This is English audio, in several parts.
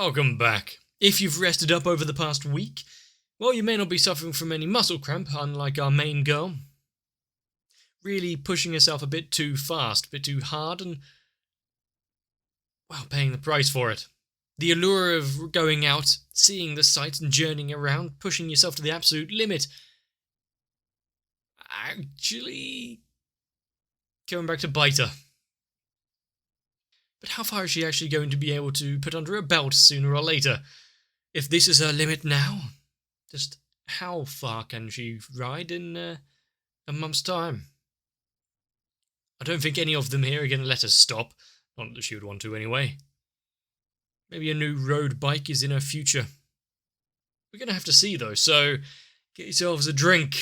Welcome back. If you've rested up over the past week, well, you may not be suffering from any muscle cramp, unlike our main girl. Really pushing herself a bit too fast, a bit too hard, and, well, paying the price for it. The allure of going out, seeing the sights and journeying around, pushing yourself to the absolute limit, actually coming back to bite her. But how far is she actually going to be able to put under her belt sooner or later? If this is her limit now, just how far can she ride in a month's time? I don't think any of them here are going to let her stop. Not that she would want to anyway. Maybe a new road bike is in her future. We're going to have to see though, so get yourselves a drink.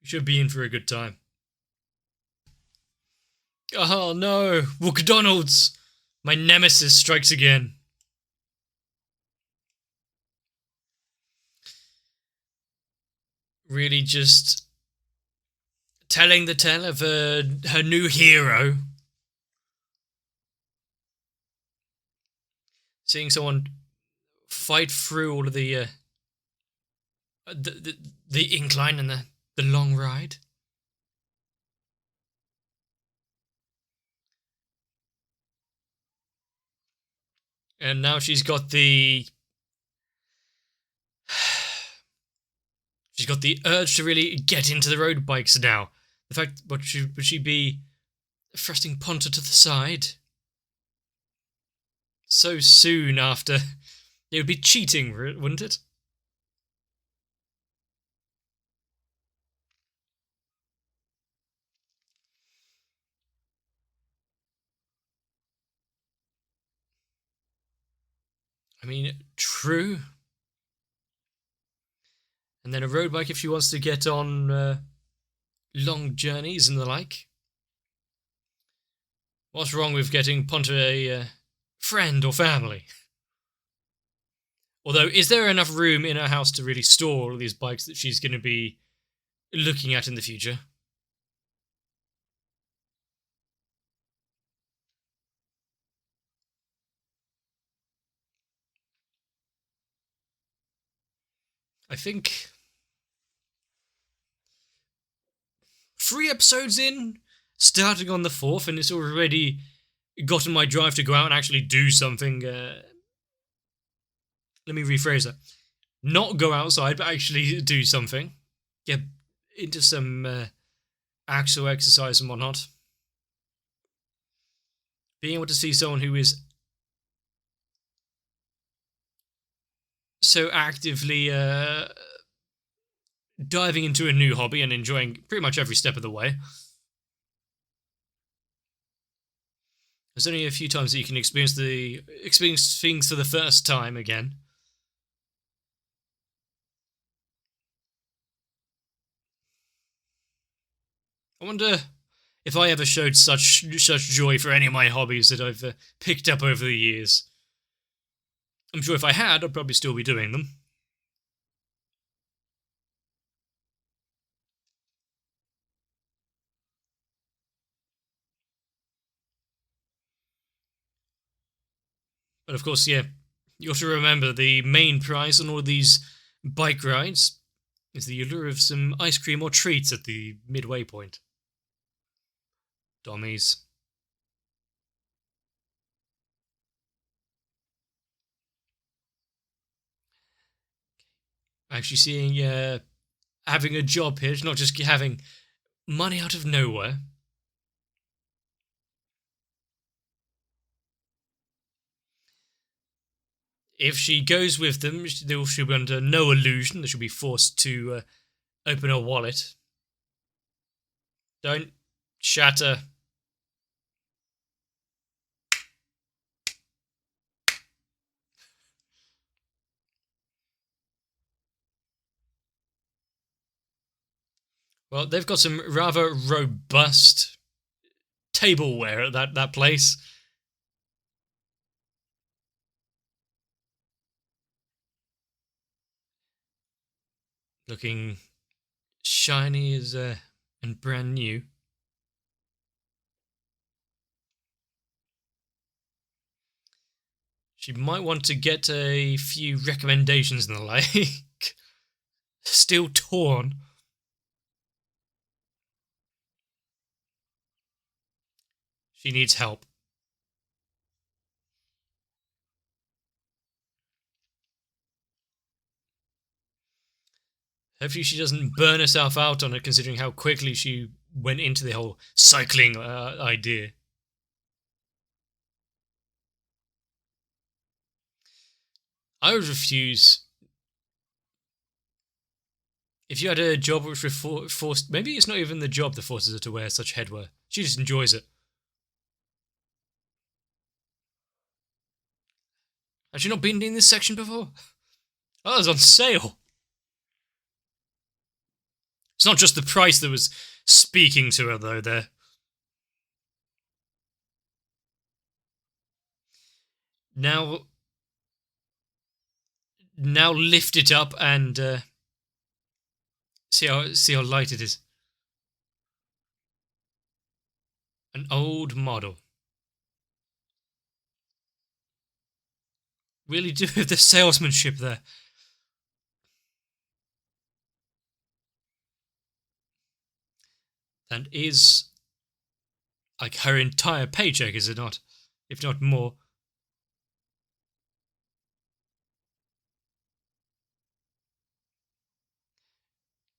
You should be in for a good time. Oh no, McDonald's! My nemesis strikes again. Really just telling the tale of her new hero. Seeing someone fight through all of the incline and the long ride. And now she's got the urge to really get into the road bikes now. The fact, would she be thrusting Ponta to the side? So soon after, it would be cheating, wouldn't it? I mean, true. And then a road bike if she wants to get on long journeys and the like. What's wrong with getting Ponta a friend or family? Although, is there enough room in her house to really store all these bikes that she's going to be looking at in the future? I think 3 episodes in, starting on the 4th, and it's already gotten my drive to go out and actually do something. Let me rephrase that. Not go outside, but actually do something. Get into some actual exercise and whatnot. Being able to see someone who is so actively diving into a new hobby and enjoying pretty much every step of the way. There's only a few times that you can experience things for the first time again. I wonder if I ever showed such joy for any of my hobbies that I've picked up over the years. I'm sure if I had, I'd probably still be doing them. But of course, yeah, you got to remember the main prize on all these bike rides is the allure of some ice cream or treats at the midway point. Dummies. Actually seeing having a job here, not just having money out of nowhere. If she goes with them, she'll be under no illusion that she'll be forced to open her wallet. Don't shatter. Well, they've got some rather robust tableware at that place. Looking shiny as and brand new. She might want to get a few recommendations and the like. Still torn. She needs help. Hopefully she doesn't burn herself out on it, considering how quickly she went into the whole cycling idea. I would refuse. If you had a job which forced... Maybe it's not even the job that forces her to wear such headwear. She just enjoys it. Has she not been in this section before? Oh, it was on sale. It's not just the price that was speaking to her, though, there. Now lift it up and see how light it is. An old model. Really do have the salesmanship there. That is like her entire paycheck, is it not? If not more.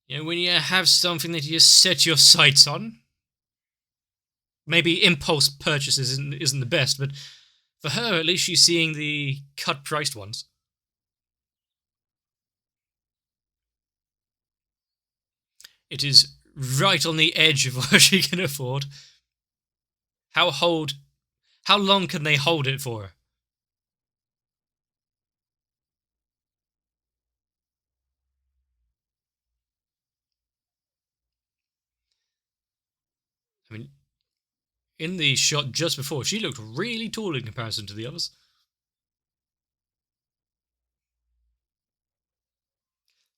You know, when you have something that you set your sights on, maybe impulse purchases isn't the best, but for her, at least she's seeing the cut-priced ones. It is right on the edge of what she can afford. How long can they hold it for her? I mean, in the shot just before, she looked really tall in comparison to the others.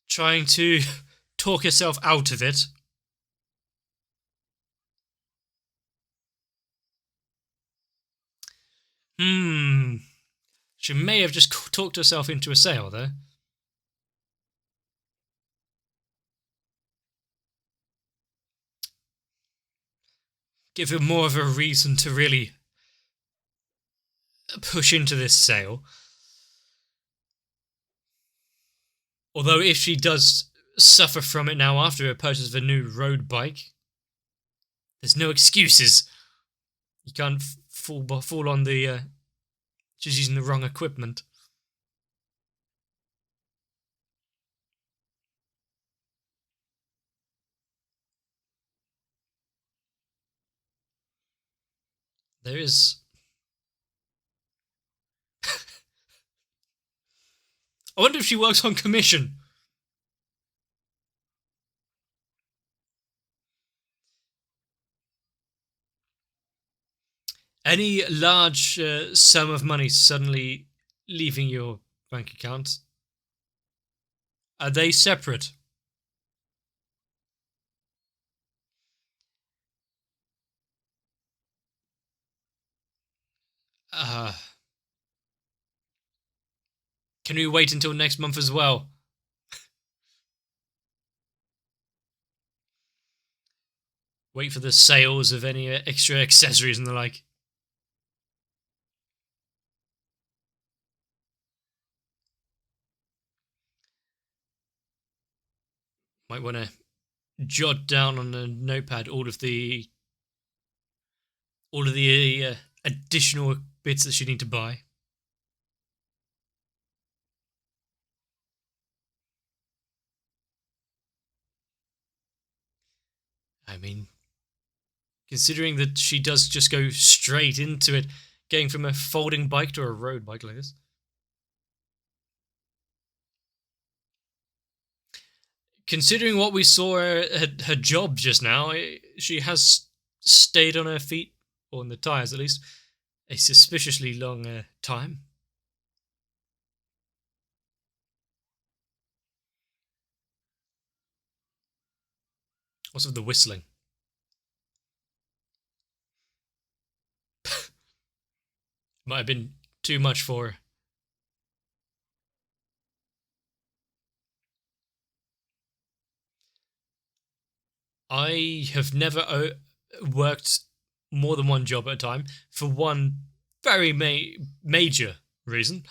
Trying to talk herself out of it. She may have just talked herself into a sale there. Give her more of a reason to really push into this sale. Although if she does suffer from it now after her purchase of a new road bike, there's no excuses. You can't fall on the... she's using the wrong equipment. There is... I wonder if she works on commission. Any large sum of money suddenly leaving your bank account, are they separate? Can we wait until next month as well? Wait for the sales of any extra accessories and the like. Might want to jot down on a notepad all of the additional bits that she need to buy. I mean, considering that she does just go straight into it, going from a folding bike to a road bike like this. Considering what we saw her job just now, she has stayed on her feet, or on the tires at least, a suspiciously long time. What's with the whistling? Might have been too much for her. I have never worked more than one job at a time for one very major reason.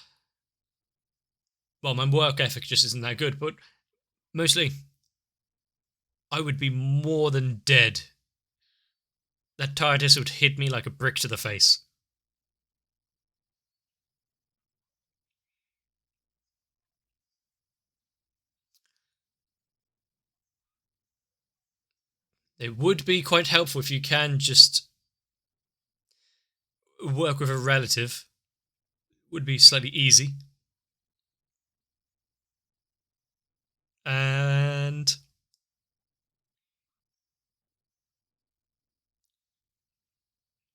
Well, my work ethic just isn't that good, but mostly I would be more than dead. That TARDIS would hit me like a brick to the face. It would be quite helpful if you can just work with a relative. Would be slightly easy. And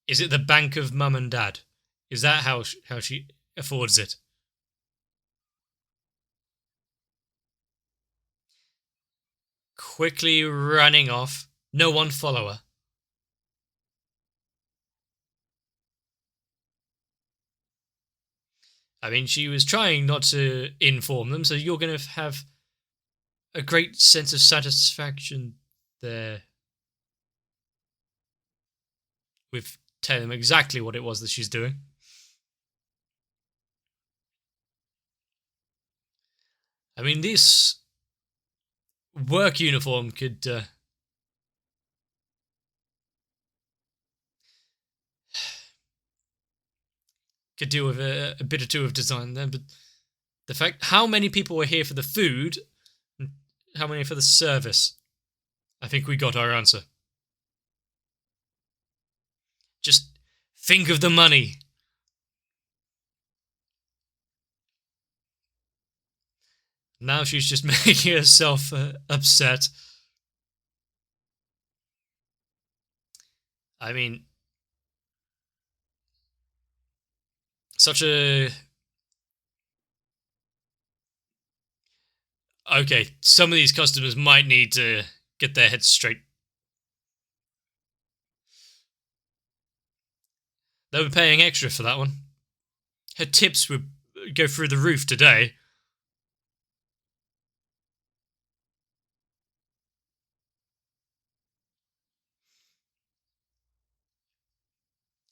is it the bank of mum and dad? Is that how she affords it? Quickly running off. No one follow her. I mean, she was trying not to inform them, so you're going to have a great sense of satisfaction there with telling them exactly what it was that she's doing. I mean, this work uniform could deal with a bit or two of design there, but the fact how many people were here for the food, and how many for the service, I think we got our answer. Just think of the money. Now she's just making herself upset. I mean, such a... Okay, some of these customers might need to get their heads straight. They were paying extra for that one. Her tips would go through the roof today.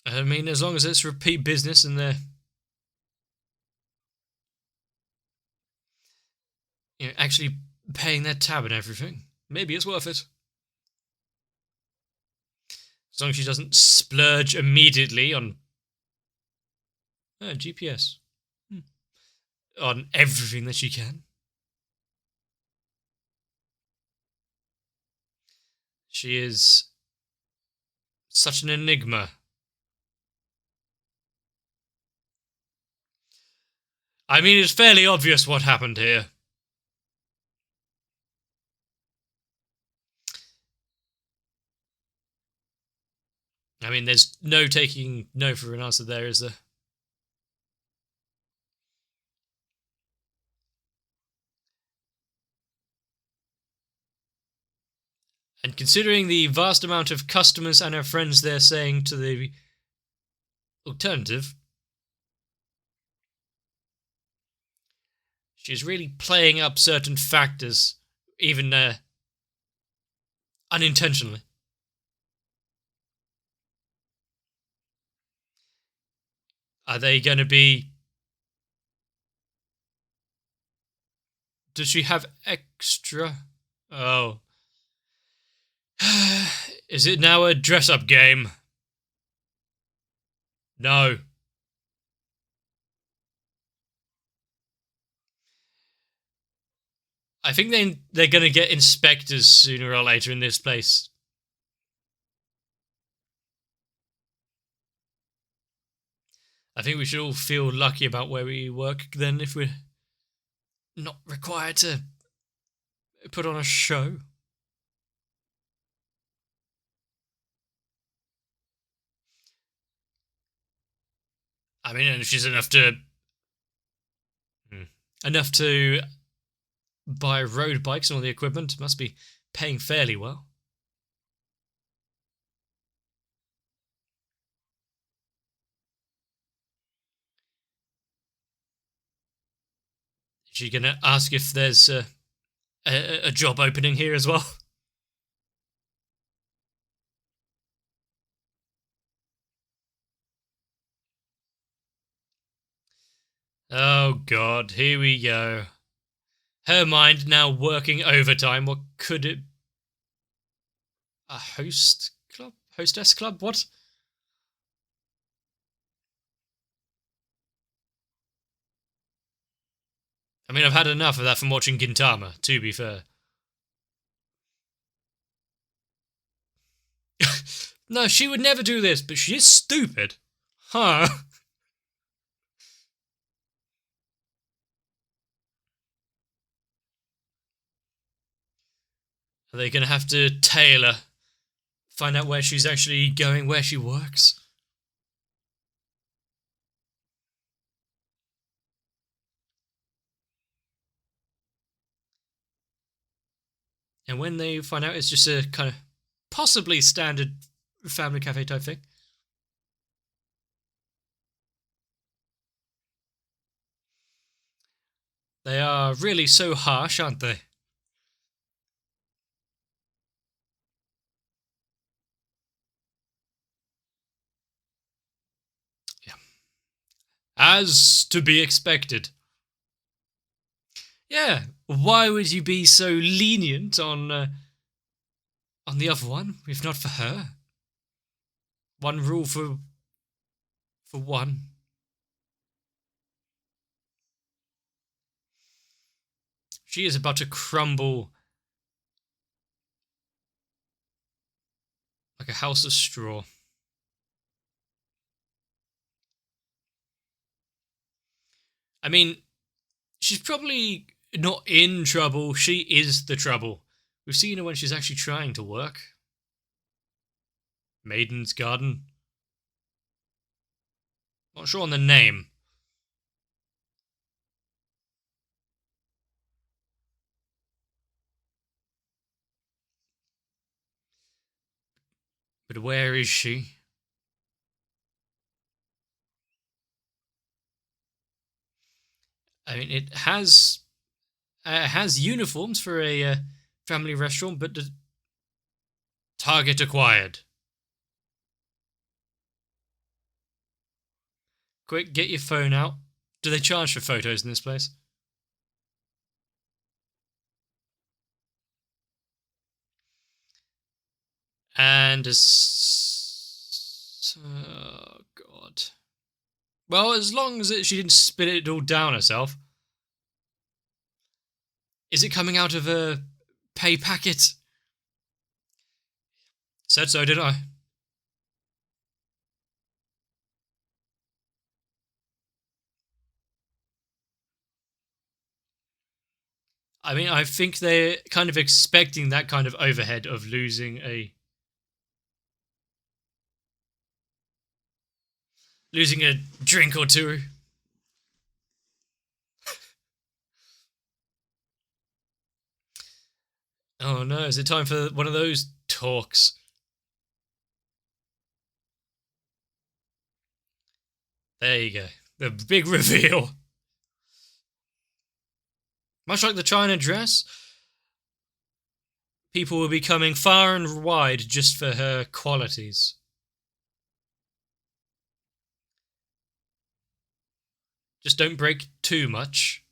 I mean, as long as it's repeat business and they're actually paying their tab and everything, maybe it's worth it. As long as she doesn't splurge immediately on GPS. On everything that she can. She is such an enigma. I mean, it's fairly obvious what happened here. I mean, there's no taking no for an answer there, is there? And considering the vast amount of customers and her friends they're saying to the alternative, she's really playing up certain factors, even unintentionally. Are they going to be... Does she have extra? Oh. Is it now a dress-up game? No. I think they're going to get inspectors sooner or later in this place. I think we should all feel lucky about where we work then if we're not required to put on a show. I mean, and if she's enough to buy road bikes and all the equipment, must be paying fairly well. Is she gonna ask if there's a job opening here as well? Oh god, here we go. Her mind now working overtime. What could it... A host club? Hostess club? What? I mean, I've had enough of that from watching Gintama, to be fair. No, she would never do this, but she is stupid. Huh. Are they going to have to tail her? Find out where she's actually going, where she works? And when they find out it's just a kind of possibly standard family cafe type thing. They are really so harsh, aren't they? Yeah. As to be expected. Yeah, why would you be so lenient on the other one, if not for her? One rule for one. She is about to crumble like a house of straw. I mean, she's probably not in trouble. She is the trouble. We've seen her when she's actually trying to work. Maiden's Garden. Not sure on the name. But where is she? I mean, it has uniforms for a family restaurant, but the target acquired. Quick, get your phone out. Do they charge for photos in this place? And oh god. Well, as long as she didn't spit it all down herself. Is it coming out of a pay packet? Said so, did I? I mean, I think they're kind of expecting that kind of overhead of losing a drink or two. Oh no, is it time for one of those talks? There you go. The big reveal. Much like the China dress, people will be coming far and wide just for her qualities. Just don't break too much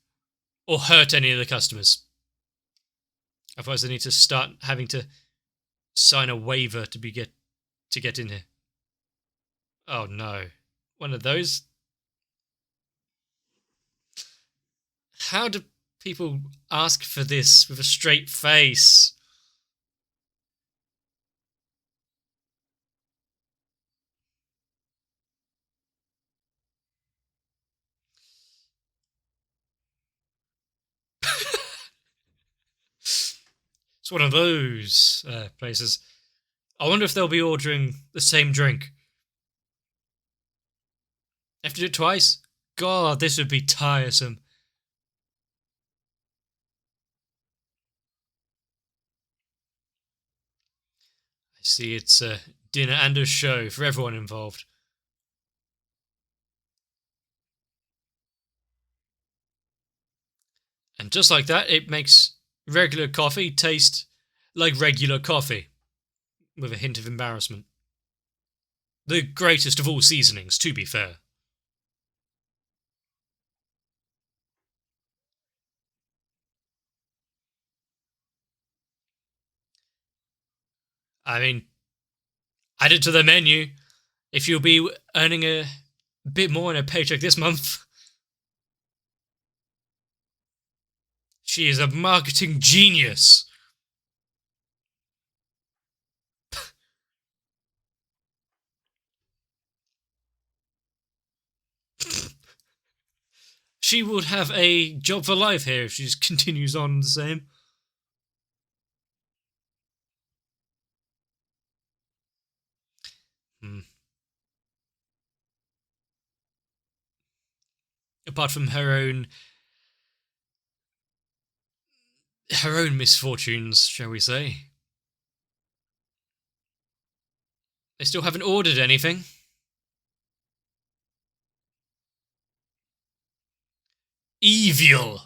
or hurt any of the customers. Otherwise, they need to start having to sign a waiver to get in here. Oh no. One of those. How do people ask for this with a straight face? It's one of those places. I wonder if they'll be ordering the same drink. Have to do it twice? God, this would be tiresome. I see it's a dinner and a show for everyone involved. And just like that, it makes regular coffee taste like regular coffee, with a hint of embarrassment. The greatest of all seasonings, to be fair. I mean, add it to the menu. If you'll be earning a bit more in a paycheck this month. She is a marketing genius. She would have a job for life here if she just continues on the same. Apart from her own misfortunes, shall we say. They still haven't ordered anything. Evil.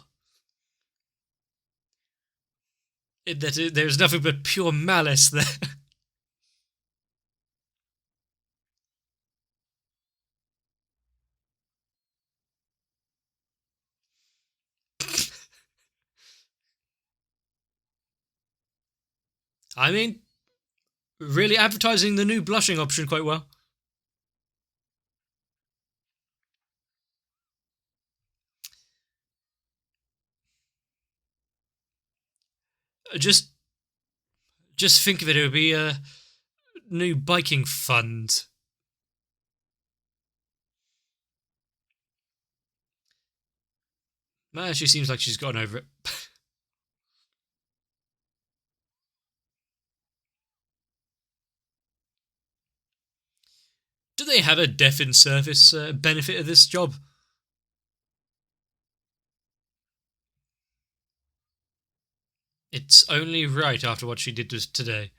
There's nothing but pure malice there. I mean, really advertising the new blushing option quite well. Just think of it. It would be a new biking fund. Man, she seems like she's gotten over it. Do they have a death in service benefit of this job? It's only right after what she did today.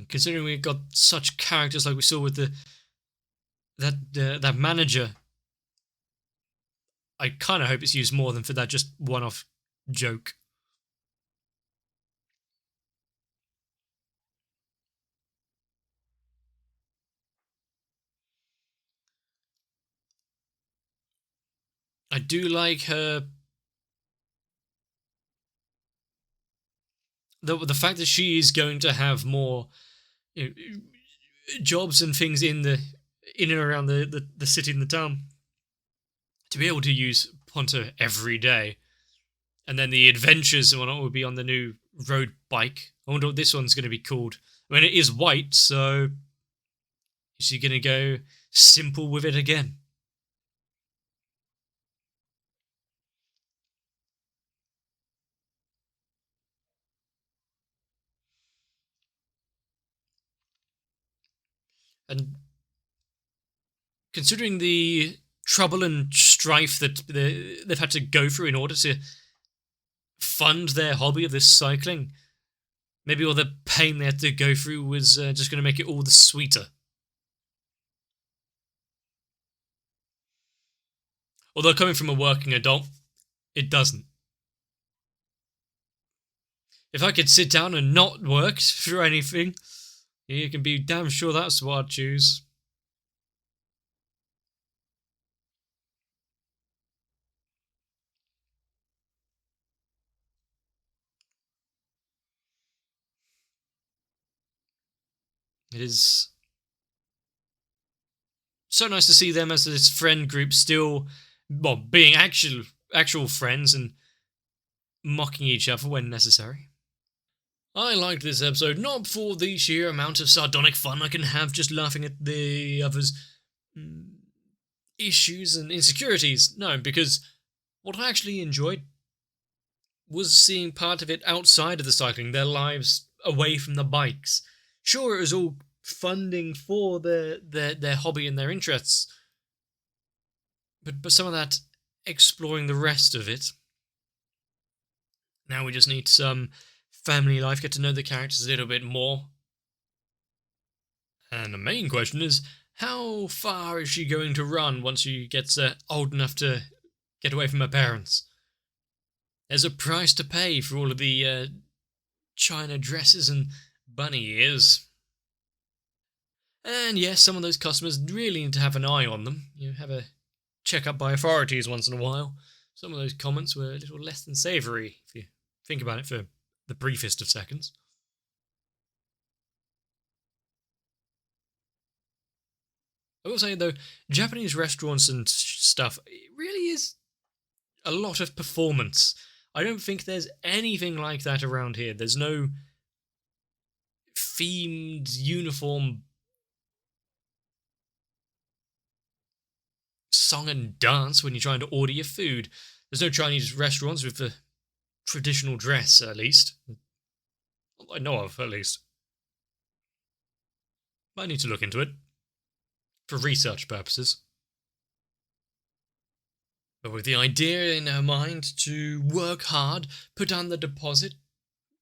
Considering we got such characters like we saw with that manager, I kind of hope it's used more than for that just one-off joke. I do like her. The fact that she is going to have more jobs and things in and around the city and the town to be able to use Ponta every day. And then the adventures and whatnot will be on the new road bike. I wonder what this one's going to be called. I mean, it is white, so is she going to go simple with it again? And considering the trouble and strife that they've had to go through in order to fund their hobby of this cycling, maybe all the pain they had to go through was just going to make it all the sweeter. Although coming from a working adult, it doesn't. If I could sit down and not work through anything, you can be damn sure that's what I'd choose. It is so nice to see them as this friend group still, well, being actual friends and mocking each other when necessary. I liked this episode not for the sheer amount of sardonic fun I can have just laughing at the others' issues and insecurities. No, because what I actually enjoyed was seeing part of it outside of the cycling, their lives away from the bikes. Sure, it was all funding for their hobby and their interests, but some of that exploring the rest of it. Now we just need some family life, get to know the characters a little bit more. And the main question is, how far is she going to run once she gets old enough to get away from her parents? There's a price to pay for all of the china dresses and bunny ears. And yes, some of those customers really need to have an eye on them. Have a check-up by authorities once in a while. some of those comments were a little less than savoury, if you think about it for the briefest of seconds. I will say, though, Japanese restaurants and stuff, it really is a lot of performance. I don't think there's anything like that around here. There's no themed uniform song and dance when you're trying to order your food. There's no Chinese restaurants with the traditional dress, at least. I know of, at least. I need to look into it for research purposes. But with the idea in her mind to work hard, put down the deposit,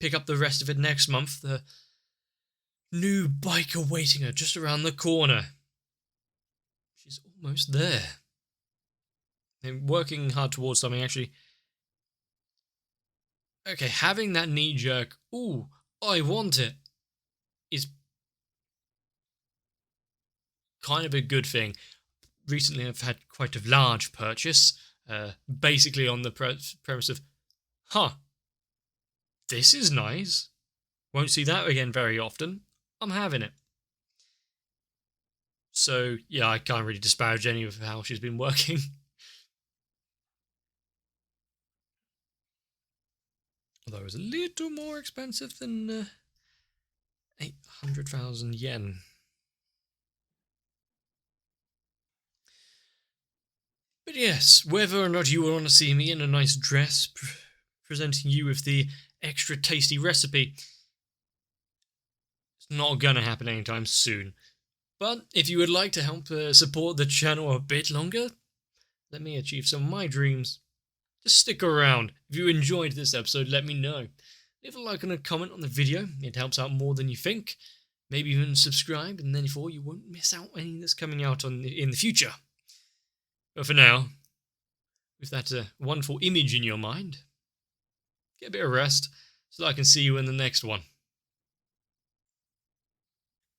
pick up the rest of it next month, the new bike awaiting her just around the corner. She's almost there. And working hard towards something, actually. Okay, having that knee jerk, ooh, I want it, is kind of a good thing. Recently, I've had quite a large purchase, basically on the premise of, this is nice. Won't see that again very often. I'm having it. So, yeah, I can't really disparage any of how she's been working. Although it was a little more expensive than 800,000 yen. But yes, whether or not you want to see me in a nice dress presenting you with the extra tasty recipe, it's not gonna happen anytime soon. But if you would like to help support the channel a bit longer, let me achieve some of my dreams, just stick around. If you enjoyed this episode, let me know. Leave a like and a comment on the video, it helps out more than you think. Maybe even subscribe, and then you won't miss out any that's coming out in the future. But for now, with that wonderful image in your mind, get a bit of rest so that I can see you in the next one.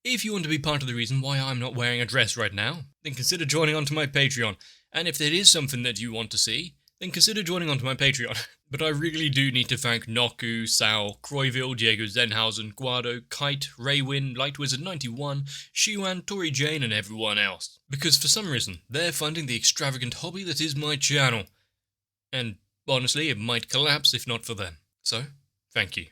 If you want to be part of the reason why I'm not wearing a dress right now, then consider joining onto my Patreon. And if there is something that you want to see, then consider joining onto my Patreon. But I really do need to thank Noku, Sal, Croyville, Diego Zenhausen, Guado, Kite, Raywin, Lightwizard91, Shiwan, Tori Jane, and everyone else. Because for some reason, they're funding the extravagant hobby that is my channel. And honestly, it might collapse if not for them. So, thank you.